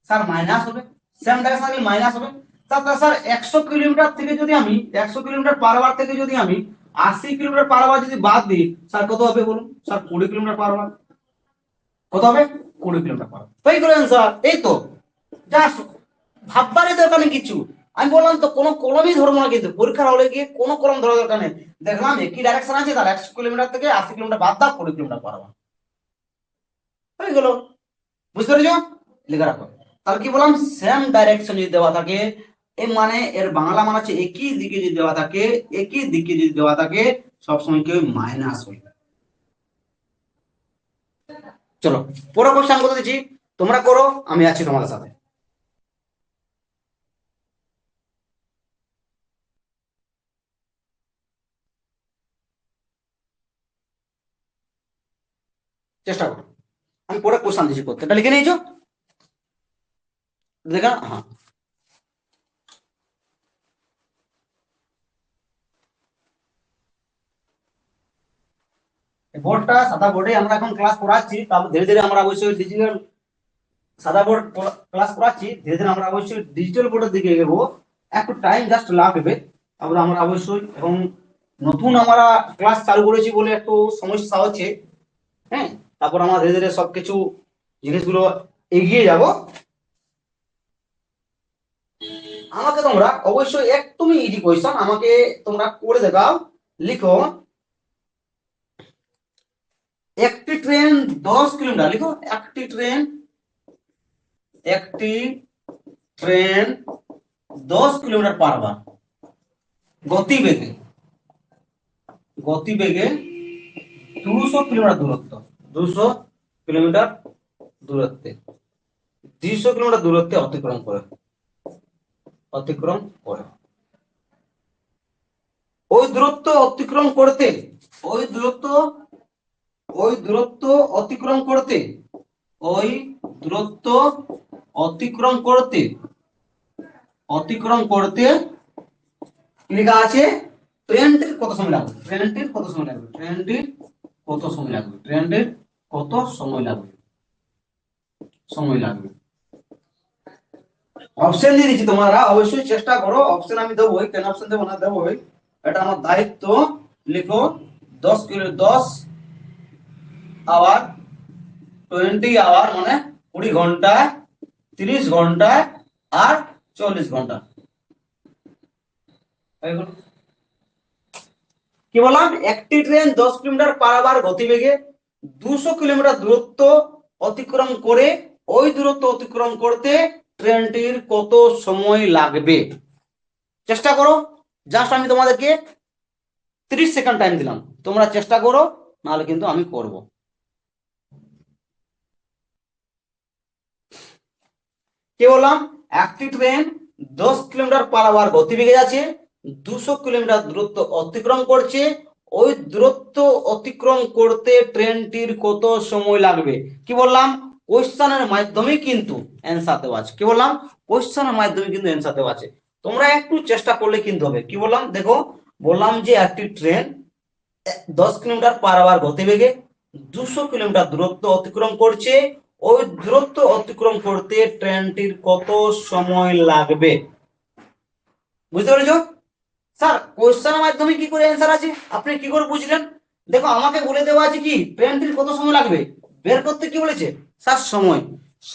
স্যার মাইনাস হবে, সেম ডাইরেকশন থাকলে মাইনাস হবে। তারপর স্যার 100 কিলোমিটার থেকে যদি আমি 100 কিলোমিটার পার আওয়ার থেকে যদি আমি 80 কিলোমিটার পার আওয়ার যদি বাদ দিই, স্যার কত হবে বলুন? Sir 20 kilometre per hour. কত হবে? 20 কিলোমিটার পার আওয়ার। হয়ে গেল স্যার, এই তো জাস্ট ভাববারই দরকার নেই কিছু। আমি বললাম তো কোনো কলমই ধরবো না, কিন্তু পরীক্ষার হলে গিয়ে কোনো কলম ধরার দরকার নেই। দেখলাম একই ডাইরেকশন আছে, তার 100 কিলোমিটার থেকে 80 কিলোমিটার বাদ দাও, 20 কিলোমিটার পার আওয়ার। হয়ে গেল, বুঝতে পেরেছো? লিখে রাখো। তাহলে কি বললাম, সেম ডাইরেকশন যদি দেওয়া থাকে, এই মানে এর বাংলা মানে হচ্ছে একই দিকে যদি দেওয়া থাকে, একই দিকে যদি দেওয়া থাকে সবসময় কেউ মাইনাস হয়। চলো পরে কোশ্চেন করে দিচ্ছি, তোমরা করো, আমি আছি তোমাদের সাথে। চেষ্টা করো, আমি পরে কোশ্চেন দিচ্ছি, করতে এটা লিখে নিয়েছো? দেখা, হ্যাঁ। বোর্ডটা সাদা বোর্ডে আমরা এখন ক্লাস করাচ্ছি, তারপর ধীরে ধীরে আমরা অবশ্যই ডিজিটাল, সাদা বোর্ড ক্লাস করাচ্ছি, ধীরে ধীরে আমরা অবশ্যই ডিজিটাল বোর্ডের দিকে এগোবো। একটু টাইম জাস্ট লাগবে, তারপরে আমরা অবশ্যই, এবং নতুন আমরা ক্লাস চালু করেছি বলে একটু সমস্যা হচ্ছে, হ্যাঁ। তারপর আমরা ধীরে ধীরে সবকিছু জিনিসগুলো এগিয়ে যাব। আমাকে তোমরা অবশ্যই একদমই ইজি কোয়েশ্চন আমাকে তোমরা করে দেখাও। লিখো একটি ট্রেন 10 কিলোমিটার, লিখো একটি ট্রেন 10 কিলোমিটার পার আওয়ার গতিবেগে, গতিবেগে 200 কিলোমিটার দূরত্ব, 200 কিলোমিটার দূরত্বে, 200 কিলোমিটার দূরত্বে অতিক্রম করে, অতিক্রম করে। ওই দূরত্ব অতিক্রম করতে, ওই দূরত্ব, ওই দূরত্ব অতিক্রম করতে, ওই দূরত্ব অতিক্রম করতে, অতিক্রম করতে লেখা আছে ট্রেনটির কত সময় লাগবে, ট্রেনটির কত সময় লাগবে, ট্রেনটির কত সময় লাগবে, ট্রেনটির কত সময় লাগবে, সময় লাগবে। অপশন দিয়ে দিচ্ছি, তোমরা অবশ্যই চেষ্টা করো। অপশন আমি দেবোই, কেন অপশন দেবো না, দেবোই, এটা আমার দায়িত্ব। লিখো 10 আওয়ার, 20 আওয়ার মানে 20 ঘন্টা, 30 ঘন্টা আর 40 ঘন্টা। কি বললাম, একটি ট্রেন 10 কিলোমিটার পার আওয়ার গতিবেগে 200 কিলোমিটার দূরত্ব অতিক্রম করে, ওই দূরত্ব অতিক্রম করতে ট্রেনটির কত সময় লাগবে? চেষ্টা করো, জাস্ট আমি তোমাদেরকে 30 সেকেন্ড টাইম দিলাম, তোমরা চেষ্টা করো, নাহলে কিন্তু আমি করব। কি বললাম, একটি ট্রেন 10 কিলোমিটার পার আওয়ার গতিবেগে আছে, 200 কিলোমিটার দূরত্ব অতিক্রম করছে, ওই দূরত্ব অতিক্রম করতে ট্রেনটির কত সময় লাগবে? কি বললাম, কোশ্চেনের মাধ্যমে কিন্তু অ্যান্সার দেওয়া আছে। কি বললাম, কোশ্চেনের মাধ্যমে কিন্তু অ্যান্সার দেওয়া আছে, তোমরা একটু চেষ্টা করলে কিন্তু হবে। কি বললাম দেখো, বললাম যে একটি ট্রেন 10 কিলোমিটার পার আওয়ার গতিবেগে 200 কিলোমিটার দূরত্ব অতিক্রম করছে, ওই দূরত্ব অতিক্রম করতে ট্রেনটির কত সময় লাগবে? বুঝতে পেরেছো? স্যার কোশ্চেনের মাধ্যমে কি করে অ্যান্সার আছে, আপনি কি করে বুঝলেন? দেখো আমাকে বলে দেওয়া আছে কি ট্রেনটির কত সময় লাগবে, বের করতে কি বলেছে স্যার সময়।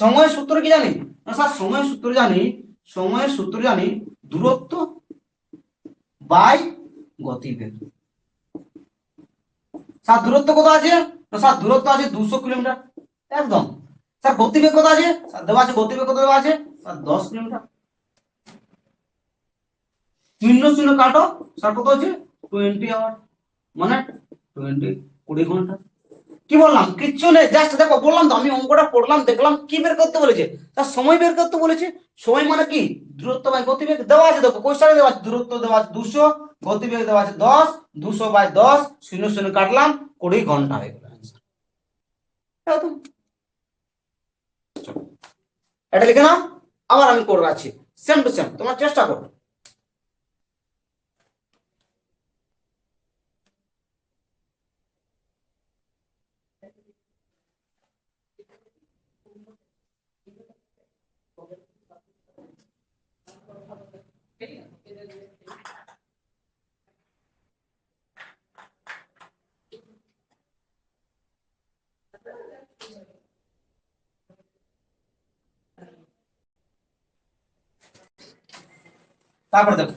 সময়ের সূত্র কি জানি না স্যার, সময়ের সূত্র জানি, সময়ের সূত্র জানি দূরত্ব বাই গতিবেগ। স্যার দূরত্ব কত আছে না স্যার, দূরত্ব আছে 200 কিলোমিটার একদম। স্যার গতিবেগ কত আছে স্যার, দেওয়া আছে গতিবেগ কত দেওয়া আছে স্যার 10 কিলোমিটার। শূন্য শূন্য কাটো স্যার, কত আছে 20 আওয়ার, মানে 20 কি বললাম, কিচ্ছু নেই, জাস্ট দেখো বললাম তো, আমি অঙ্কটা পড়লাম দেখলাম কি বের করতে বলেছে, তার সময় বের করতে বলেছে। সময় মানে কি দূরত্ব বাই গতিবেগ দেওয়া আছে, দেখো কোশ্চেনে দেওয়া আছে দূরত্ব দেওয়া আছে 200, গতিবেগ দেওয়া আছে 10, 200/10, শূন্য শূন্য কাটলাম, 20 ঘন্টা হয়ে গেল answer। একদম। চলো, এটা লিখে নাও, আবার আমি করে রাখছি সেম টু সেম, তোমার চেষ্টা করো। তারপরে দেখো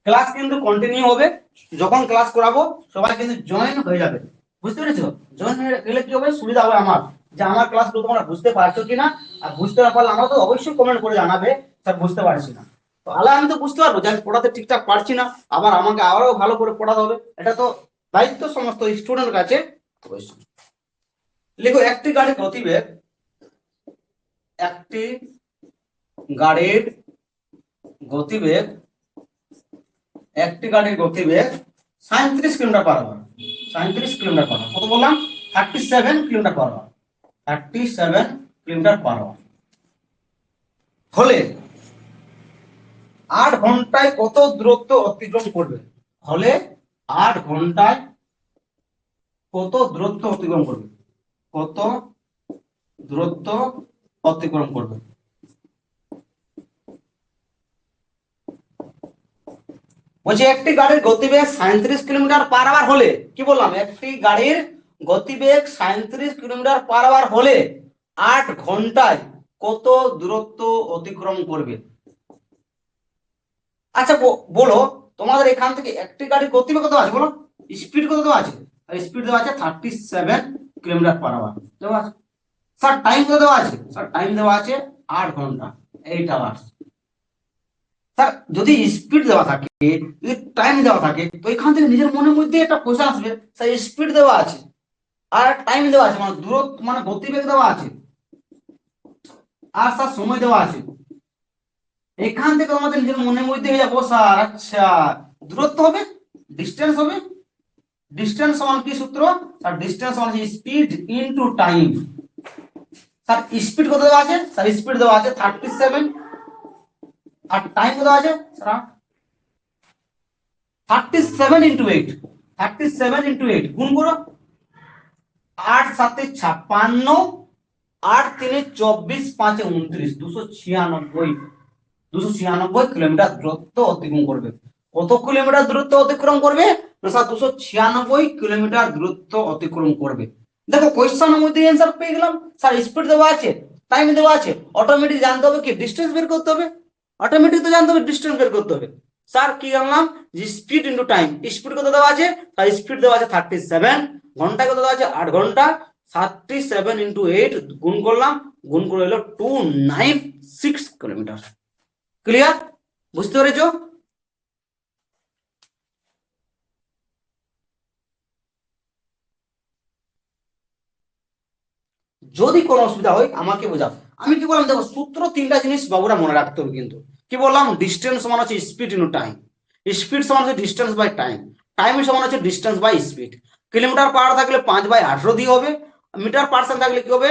ক্লাস কিন্তু কন্টিনিউ হবে, যখন ক্লাস করাবো সবাই কিন্তু জয়েন হয়ে যাবে। বুঝতে পেরেছো? জয়েন হয়ে গেলে কি হবে, সুবিধা হবে আমার, যে আমার ক্লাসগুলো তোমরা বুঝতে পারছো কিনা। আর বুঝতে না পারলে আমাকে অবশ্যই কমেন্ট করে জানাবে স্যার বুঝতে পারছি না। তো আলা আমি তো বুঝতে পারবো যে আমি পড়াতে ঠিকঠাক পারছি না, আবার আমাকে আরো ভালো করে পড়াতে হবে, এটা তো দায়িত্ব সমস্ত স্টুডেন্ট কাছে। অবশ্যই লিখো একটি গাড়ির গতিবেগ, একটি গাড়ির গতিবেগ, একটি গাড়ির গতিবেগ 37 কিলোমিটার/আওয়ার, 37 কিলোমিটার/আওয়ার, কত বললাম 37 কিলোমিটার/আওয়ার, 37 কিলোমিটার/আওয়ার হলে 8 ঘন্টায় কত দূরত্ব অতিক্রম করবে? হলে 8 ঘন্টায় কত দূরত্ব অতিক্রম করবে? কত দূরত্ব অতিক্রম করবে? বলছি একটি গাড়ির গতিবেগ 37 কিলোমিটার/আওয়ার হলে, কি বললাম, একটি গাড়ির গতিবেগ 37 কিলোমিটার/আওয়ার হলে 8 ঘন্টায় কত দূরত্ব অতিক্রম করবে? আচ্ছা বলো, তোমাদের এখান থেকে একটি গাড়ির গতিবেগ কত আছে বলো, স্পিড কত দেওয়া আছে? স্পিড দেওয়া আছে 37 কিলোমিটার/আওয়ার দেওয়া আছে। স্যার টাইম কত দেওয়া আছে? স্যার টাইম দেওয়া আছে 8 ঘন্টা, 8 আওয়ার্স। স্যার যদি স্পিড দেওয়া থাকে, যদি টাইম দেওয়া থাকে, তো এখান থেকে নিজের মনের মধ্যে একটা কোশ্চেন আসবে, স্যার স্পিড দেওয়া আছে আর টাইম দেওয়া আছে, মানে দূরত্ব মানে গতিবেগ দেওয়া আছে আর স্যার সময় দেওয়া আছে, এখান থেকে আমাদের নিজের মনের মধ্যে হয়ে যাবো স্যার আচ্ছা দূরত্ব হবে, ডিস্টেন্স হবে, ডিস্টেন্স সমান কি সূত্র স্যার, ডিস্টেন্স সমান speed into time. Sir speed কত দেওয়া আছে? স্যার স্পিড দেওয়া আছে 37, আর টাইম কত আছে স্যার 37 × 8, 37 × 8 গুণ করো, 8 × 7 = 56, 8 × 3 = 24, 5 × 29, 296, 296 কিলোমিটার দূরত্ব অতিক্রম করবে। কত কিলোমিটার দূরত্ব অতিক্রম করবে? স্যার 296 কিলোমিটার দূরত্ব অতিক্রম করবে। দেখো কোয়েশ্চেনের মধ্যে অ্যান্সার পেয়ে গেলাম, স্যার স্পিড দেওয়া আছে, টাইম দেওয়া আছে, অটোমেটিক জানতে হবে কি ডিসটেন্স বের করতে হবে, অটোমেটিক তো জানতে হবে ডিসটেন্স বের করতে হবে। স্যার কি জানলাম যে স্পিড ইনটু টাইম, স্পিড কত দেওয়া আছে স্যার, স্পিড দেওয়া আছে 37, ঘন্টা কত দেওয়া আছে 8 ঘন্টা, 37 × 8 গুণ করলাম, গুণ করে হলো 296 কিলোমিটার। ক্লিয়ার? বুঝতে পেরেছো? যদি কোনো অসুবিধা হয় আমাকে বোঝাও। আমি কি বললাম, দেখো সূত্র তিনটা জিনিস বাবুরা মনে রাখতে হবে কিন্তু। কি বললাম, ডিস্টেন্স সমান হচ্ছে স্পিড ইনটু টাইম, স্পিড সমান হচ্ছে ডিস্টেন্স বাই টাইম, টাইম সমান হচ্ছে distance by speed. Kilometre per থাকলে 5/18 দিয়ে হবে, মিটার পার্সেন্ট থাকলে কি হবে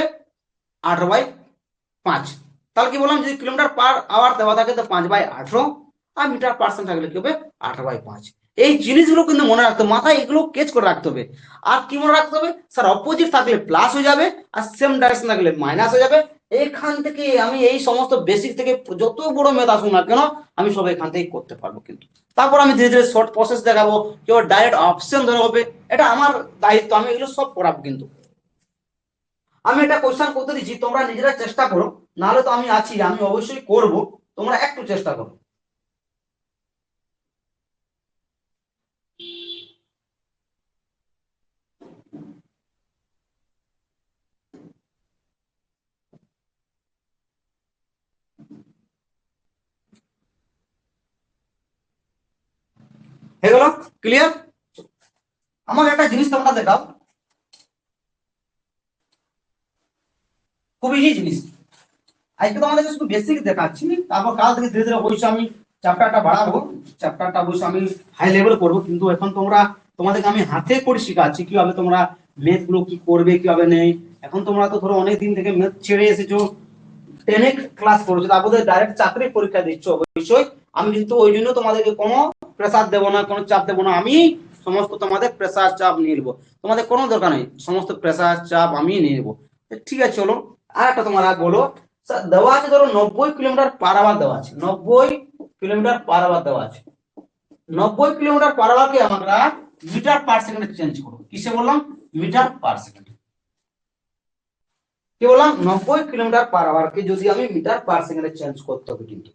8/5। তাহলে কি বললাম, যদি কিলোমিটার পার আওয়ার দেওয়া থাকে তো 5/18, আর মিটার পার্সেন্ট থাকলে কি হবে 8/5। এই জিনিসগুলো কিন্তু মনে রাখতে হবে, মাথায় এগুলো কেচ করে রাখতে হবে। আর কি মনে রাখতে হবে স্যার, অপোজিট থাকলে প্লাস হয়ে যাবে আর সেম ডাইরেকশন থাকলে মাইনাস হয়ে যাবে। এখান থেকে আমি এই সমস্ত বেসিক থেকে যত বড় মেথ আসুন না কেন আমি সব এখান থেকে করতে পারবো কিন্তু। তারপর আমি ধীরে ধীরে শর্ট প্রসেস দেখাবো, কেউ ডাইরেক্ট অপশন ধরে হবে, এটা আমার দায়িত্ব, আমি এগুলো সব করাবো কিন্তু। আমি এটা কোশ্চেন করতে দিচ্ছি, তোমরা নিজেরা চেষ্টা করো, নাহলে তো আমি আছি, আমি অবশ্যই করব, তোমরা একটু চেষ্টা করো। হয়ে গেল ক্লিয়ার? আমার একটা জিনিস তোমরা দেখাও, খুব ইজি জিনিস। আজকে তোমাদেরকে শুধু বেসিক দেখাচ্ছি, তারপর কাল থেকে ধীরে ধীরে অবশ্যই আমি চ্যাপ্টারটা বাড়াবো, চ্যাপ্টারটা অবশ্যই আমি হাই লেভেল করবো। কিন্তু এখন তোমাদেরকে আমি হাতে করে শেখাচ্ছি কিভাবে তোমরা ম্যাথ গুলো কি করবে কিভাবে নেই। এখন তোমরা তো ধরো অনেক দিন থেকে ম্যাথ ছেড়ে এসেছো, 10 ক্লাস করছো, তারপরে ডাইরেক্ট চাকরির পরীক্ষা দিচ্ছ, অবশ্যই আমি কিন্তু ওই জন্য তোমাদেরকে কোনো প্রেসার দেবো না, কোনো চাপ দেবো না, আমি সমস্ত তোমাদের প্রেসার চাপ নিয়ে নেবো, তোমাদের কোনো দরকার নেই, সমস্ত প্রেসার চাপ আমি নিয়ে নেবো। ঠিক আছে চলো, আর একটা তোমরা বলো। স্যার দেওয়া আছে ধরো 90 কিলোমিটার পার আওয়ার দেওয়া আছে, 90 কিলোমিটার পার আওয়ার দেওয়া আছে। 90 কিলোমিটার পার আওয়ারকে আমরা মিটার পার সেকেন্ডে চেঞ্জ করবো, কিসে বললাম? Metre per second. কি বললাম? 90 কিলোমিটার পার আওয়ারকে যদি আমি মিটার পার সেকেন্ডে চেঞ্জ করতে হবে কিন্তু।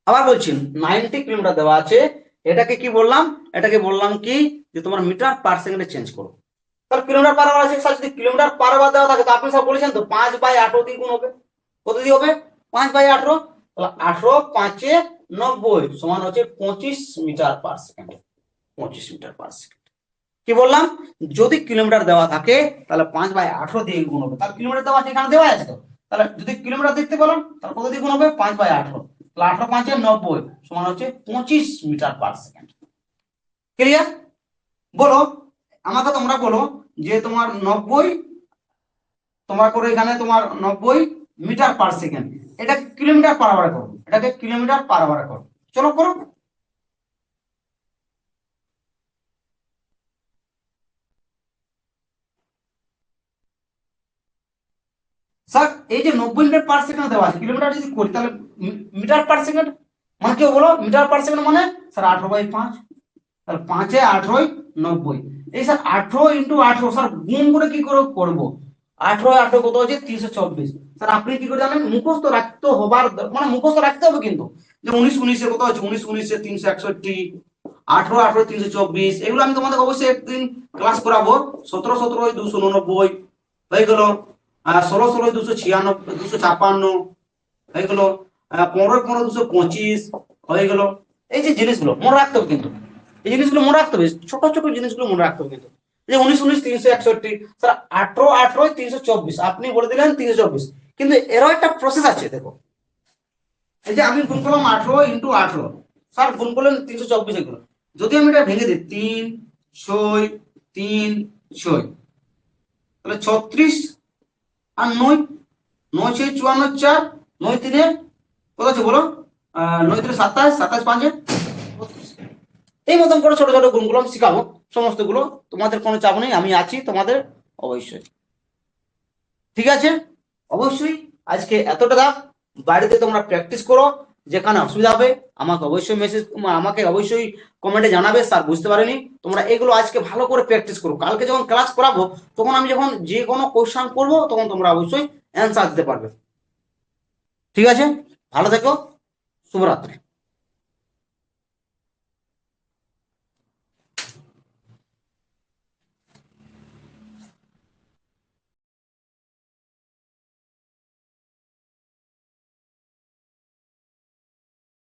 আবার বলছি 90 কিলোমিটার দেওয়া আছে, এটাকে কি বললাম? এটাকে বললাম কি যে তোমার মিটার পার সেকেন্ডে চেঞ্জ করো। তাহলে কিলোমিটার পার আওয়ার আছে, যদি কিলোমিটার পার আওয়ার দেওয়া থাকে তো আপনি সব বলেছেন তো 5/18 দিয়ে গুণ হবে। কত দিয়ে হবে? 5/18। তাহলে 18×5=90 সমান হচ্ছে 25 metre per second. 25 metre per second. কি বললাম? যদি কিলোমিটার দেওয়া থাকে তাহলে 5/18 দিয়ে গুণ হবে। তাহলে কিলোমিটার দেওয়া আছে, এখানে দেওয়া আছে তো, তাহলে যদি কিলোমিটার দেখতে বলেন তাহলে কত দিয়ে গুণ হবে? 5/18। তাহলে 18×5=90 সমান হচ্ছে 25 মিটার পার সেকেন্ড। ক্লিয়ার? বলো আমাকে, তোমরা বলো যে তোমার 90, তোমার করে এখানে তোমার 90 মিটার পার সেকেন্ড, এটা কিলোমিটার পার আওয়ারে করো, এটাকে কিলোমিটার পার আওয়ারে করো। চলো করো। স্যার এই যে 90 মিটার পার সেকেন্ড দেওয়া আছে, কিলোমিটার যদি করি তাহলে মিটার পার সেকেন্ড মানে কি বলো? মিটার পার সেকেন্ড মানে স্যার 18/5। তাহলে 5×18=90। এই স্যার 18 × 18 স্যার গুণ করে কি করে করবো? 18 কত হচ্ছে? 324। স্যার আপনি কি করে জানেন? মুখস্থ রাখতে হবার মানে মুখস্থ রাখতে হবে কিন্তু, যে 19×19 কত হচ্ছে? 19×19 361, 18×18 324। এগুলো আমি তোমাদের অবশ্যই একদিন ক্লাস করাবো। 17×17 289 হয়ে গেল, 16×16 296 হয়ে গেল, 15×15 225 হয়ে গেল। এই যে জিনিসগুলো মনে রাখতে হবে কিন্তু, এই জিনিসগুলো মনে রাখতে হবে, ছোট ছোট জিনিসগুলো মনে রাখতে হবে কিন্তু। যে 19×19 361, স্যার 18×18 324, আপনি বলে দিলেন 324, কিন্তু এরও একটা প্রসেস আছে দেখো। এই যে আমি গুণ করলাম 18×18, স্যার গুণ করলেন 324, এগুলো যদি আমি এটা ভেঙে দিই 3 6 3 6, তাহলে 36 আর 9, 9×6 = 54, 9×3 কত আছে বলো? 9×3 27, 27×5 এই মতন করে ছোট ছোট গুণগুলো আমি শিখাবো সমস্ত গুলো। তোমাদের কোনো চাপ নেই, আমি আছি তোমাদের অবশ্যই। ঠিক আছে? অবশ্যই আজকে এতটা দাও, বাড়িতে তোমরা প্র্যাকটিস করো, যেখানে অসুবিধা হবে আমাকে অবশ্যই আমাকে অবশ্যই কমেন্টে জানাবে স্যার বুঝতে পারিনি। তোমরা এগুলো আজকে ভালো করে প্র্যাকটিস করো, কালকে যখন ক্লাস করাবো তখন আমি যখন যে কোনো কোশ্চেন করবো তখন তোমরা অবশ্যই অ্যান্সার দিতে পারবে। ঠিক আছে? ভালো থেকো, শুভরাত্রি।